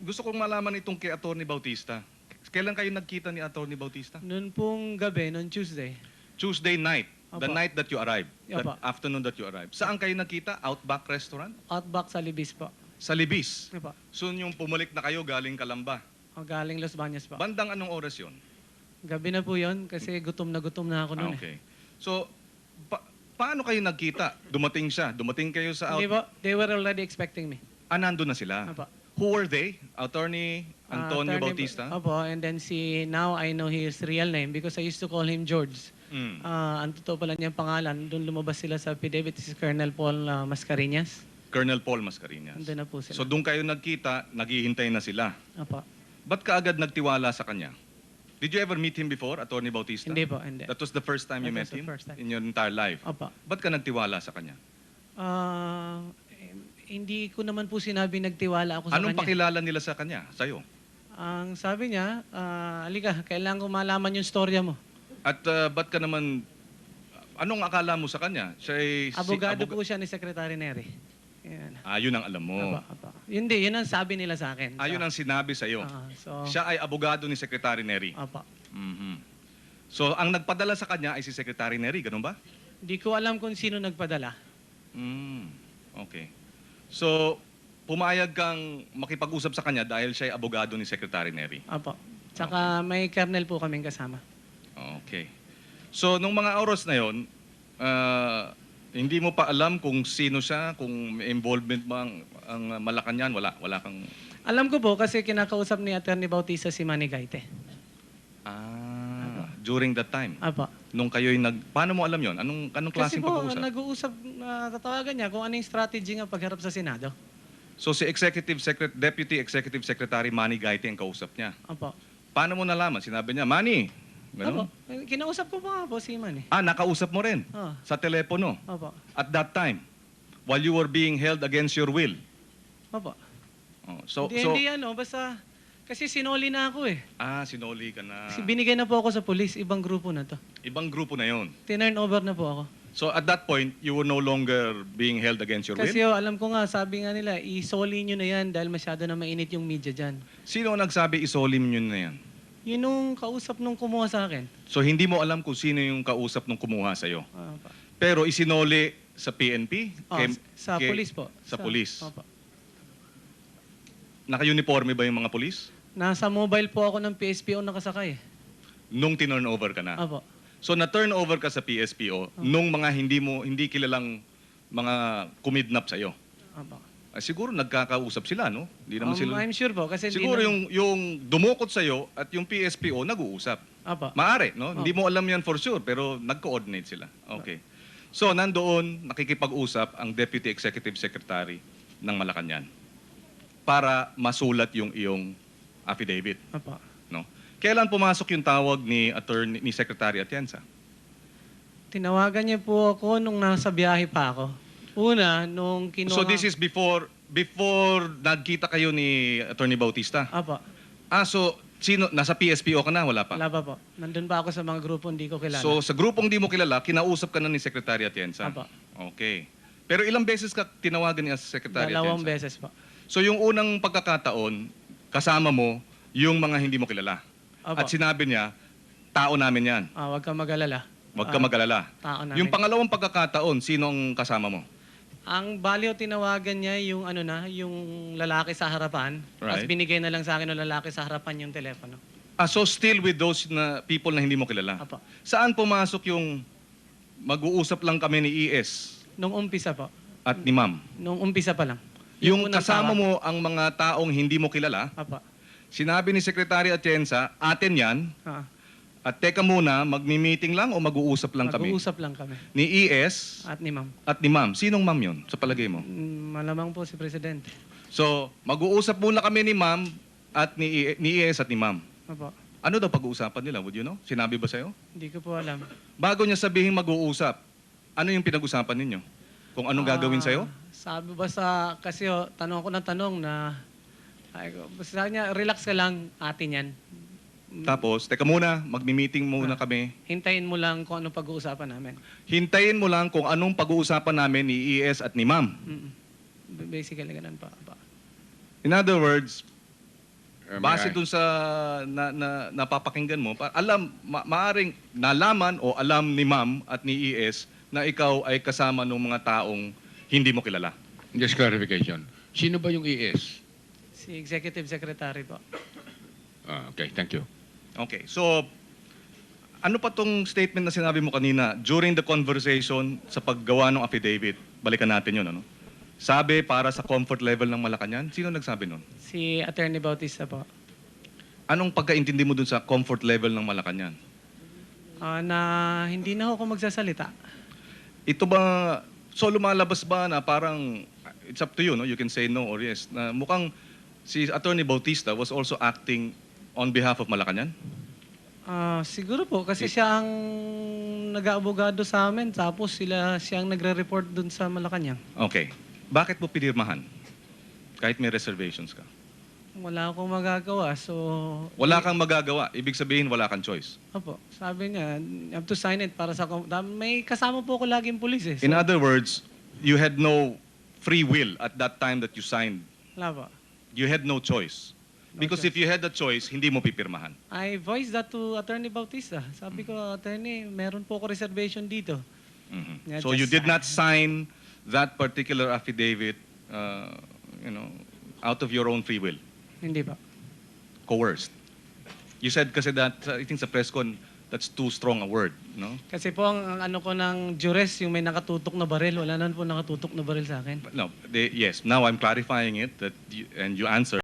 gusto kong malaman itong kay Atty. Bautista. Kailan kayo nagkita ni Atty. Bautista? Noon pong gabi, noon Tuesday. Tuesday night. The Opo. night that you arrived. The Opo. afternoon that you arrived. Saan kayo nagkita? Outback Restaurant? Outback sa Libis po. Sa Libis. Opo. Soon yung pumulik na kayo galing Calamba. O, galing Los Baños po. Bandang anong oras yun? Gabi na po yun kasi gutom na ako noon. Okay. So, paano kayo nagkita? Dumating siya. Dumating kayo sa Hindi po, they were already expecting me. nandun na sila. Opo. Who were they? Attorney Antonio Attorney- Bautista? Opo, and then now I know his real name because I used to call him George. Mm. Ang totoo pala niyang pangalan, doon lumabas sila sa affidavit, si Colonel Paul Mascareñas. Colonel Paul Mascareñas. Andun na po sila. So, doon kayo nagkita, naghihintay na sila. Opo. Ba't ka agad nagtiwala sa kanya? Did you ever meet him before, Attorney Bautista? Hindi po, hindi. That was the first time you That met was the him first time. in your entire life? Opo. Ba't ka nagtiwala sa kanya? Hindi ko naman po sinabi nagtiwala ako sa Anong kanya. pakilala nila sa kanya, sa'yo? Ang sabi niya, alika, kailangan ko malaman yung storya mo. At ba't ka naman, anong akala mo sa kanya? Siya ay Abogado po siya ni Secretary Neri. Yan. yun ang alam mo. Apa. Hindi, yun ang sabi nila sa akin. Yun ang sinabi sa'yo. So, Siya ay abogado ni Secretary Neri. apa. Mhm. So, ang nagpadala sa kanya ay si Secretary Neri, ganun ba? Hindi ko alam kung sino nagpadala. Okay. So, pumayag kang makipag-usap sa kanya dahil siya ay abogado ni Secretary Neri. Apa. Tsaka may kernel po kaming kasama. Okay. So, nung mga oras na yon, hindi mo pa alam kung sino siya, kung may involvement ba ang Malacanang, wala kang... Alam ko po kasi kinakausap ni Atty. Bautista si Manny Gaite. During that time, Apa. nung kayo'y paano mo alam yon? Anong Kasi klaseng po, pag-uusap? nag-uusap, tatawagan niya kung ano yung strategy nga pagharap sa Senado. So, si Deputy Executive Secretary Manny Gaite ang kausap niya. Apa. Paano mo nalaman? Sinabi niya, Manny, Apa. ganun? Kinausap ko pa nga po si Manny. Nakausap mo rin Oh. sa telepono Apa. at that time, while you were being held against your will. Apa. So, Hindi basta kasi sinoli na ako eh. sinoli ka na. Binigay na po ako sa pulis, ibang grupo na to. Ibang grupo na yon. Tinurn over na po ako. So at that point, you were no longer being held against your Kasi will? alam ko nga, sabi nga nila, isoli nyo na yan dahil masyado na mainit yung media dyan. Sino ang nagsabi isolim yun na yan? Yun yung kausap nung kumuha sa akin. So hindi mo alam kung sino yung kausap nung kumuha sa'yo. Apa. Pero isinoli sa PNP? Sa pulis po. Sa pulis? Apa. Naka-uniforme ba yung mga pulis? Nasa mobile po ako ng PSPO nakasakay. Nung tinurn over ka na? Apo. So na-turn over ka sa PSPO nung mga hindi kilalang mga kumidnap sa'yo? Apo. Siguro nagkakausap sila, no? Hindi naman sila... I'm sure po kasi Siguro yung dumukot sa'yo at yung PSPO nag-uusap. Apo. Maari, no? Hindi mo alam yan for sure, pero nag-coordinate sila. Okay. So, nandoon, nakikipag-usap ang Deputy Executive Secretary ng Malacanang para masulat yung iyong affidavit, Apo. no? Kailan pumasok yung tawag ni Secretary Atienza? Tinawagan niya po ako nung nasa biyahe pa ako. Una, nung kinuha... So, this is before nagkita kayo ni Attorney Bautista? Apo. So, nasa PSPO ka na? Wala pa? Wala pa po. Nandun pa ako sa mga grupo hindi ko kilala. So, sa grupong di mo kilala, kinausap ka na ni Secretary Atienza? Apo. Okay. Pero ilang beses ka tinawagan ni Secretary Dalawang Atienza? beses po. So, yung unang pagkakataon, kasama mo yung mga hindi mo kilala. Apo. At sinabi niya, tao namin yan. Huwag kang mag-alala. Huwag ka mag-alala. Tao namin. Yung pangalawang pagkakataon, sinong kasama mo? Ang baliw tinawagan niya yung yung lalaki sa harapan. Tapos Right. binigay na lang sa akin ng lalaki sa harapan yung telepono. So still with those people na hindi mo kilala? Apo. Saan pumasok yung mag-uusap lang kami ni ES Nung umpisa po. at ni Ma'am? Nung umpisa pa lang. Yung unang kasama tawag. mo ang mga taong hindi mo kilala, Apo. sinabi ni Secretary Atienza, atin yan, at teka muna, magmi-meeting lang o mag-uusap lang kami? Mag-uusap lang kami. Ni ES At ni ma'am. at ni Ma'am. Sinong Ma'am yun sa palagay mo? Malamang po si Presidente. So, mag-uusap muna kami ni Ma'am at ni ES at ni Ma'am. Apo. Ano daw pag-uusapan nila? Would you know? Sinabi ba sa'yo? Hindi ko po alam. Bago niya sabihin mag-uusap, ano yung pinag-usapan ninyo? Kung anong gagawin sa'yo? Sabi ba kasi tanong ko ng tanong na, basta niya, relax ka lang, atin yan. Tapos, teka muna, magmi-meeting muna kami. Hintayin mo lang kung anong pag-uusapan namin. Hintayin mo lang kung anong pag-uusapan namin ni ES at ni Ma'am. Basically, ganun pa. In other words, base dun sa napapakinggan mo, maaring nalaman o alam ni ma'am at ni ES na ikaw ay kasama ng mga taong hindi mo kilala. Just clarification. Sino ba yung ES? Si Executive Secretary po. Okay, thank you. Okay, so ano pa tong statement na sinabi mo kanina during the conversation sa paggawa ng affidavit? Balikan natin yun, ano? Sabi para sa comfort level ng Malacanang. Sino nagsabi nun? Si Attorney Bautista po. Anong pagkaintindi mo dun sa comfort level ng Malacanang? Na hindi na ako magsasalita. Ito ba, so lumalabas ba na parang, it's up to you, no? You can say no or yes. Na mukhang si Attorney Bautista was also acting on behalf of Malacanang? Siguro po, kasi siya ang nag-aabogado sa amin, tapos siya ang nagre-report dun sa Malacanang. Okay. Bakit mo pinirmahan? Kahit may reservations ka. Wala akong magagawa, so... Wala kang magagawa. Ibig sabihin, wala kang choice. Opo, sabi niya, you have to sign it para sa... May kasama po ko laging pulis eh. So, In other words, you had no free will at that time that you signed. wala po. You had no choice. Because if you had the choice, hindi mo pipirmahan. I voiced that to Attorney Bautista. Sabi ko, Attorney, meron po ko reservation dito. Mhm. Yeah, So you just did not sign that particular affidavit, out of your own free will, Hindi pa. coerced. You said kasi that, I think sa press con, that's too strong a word, no? Kasi po, ang ano ko ng jurors, yung may nakatutok na baril, wala naman po nakatutok na baril sa akin. No, yes. Now I'm clarifying it, and you answered.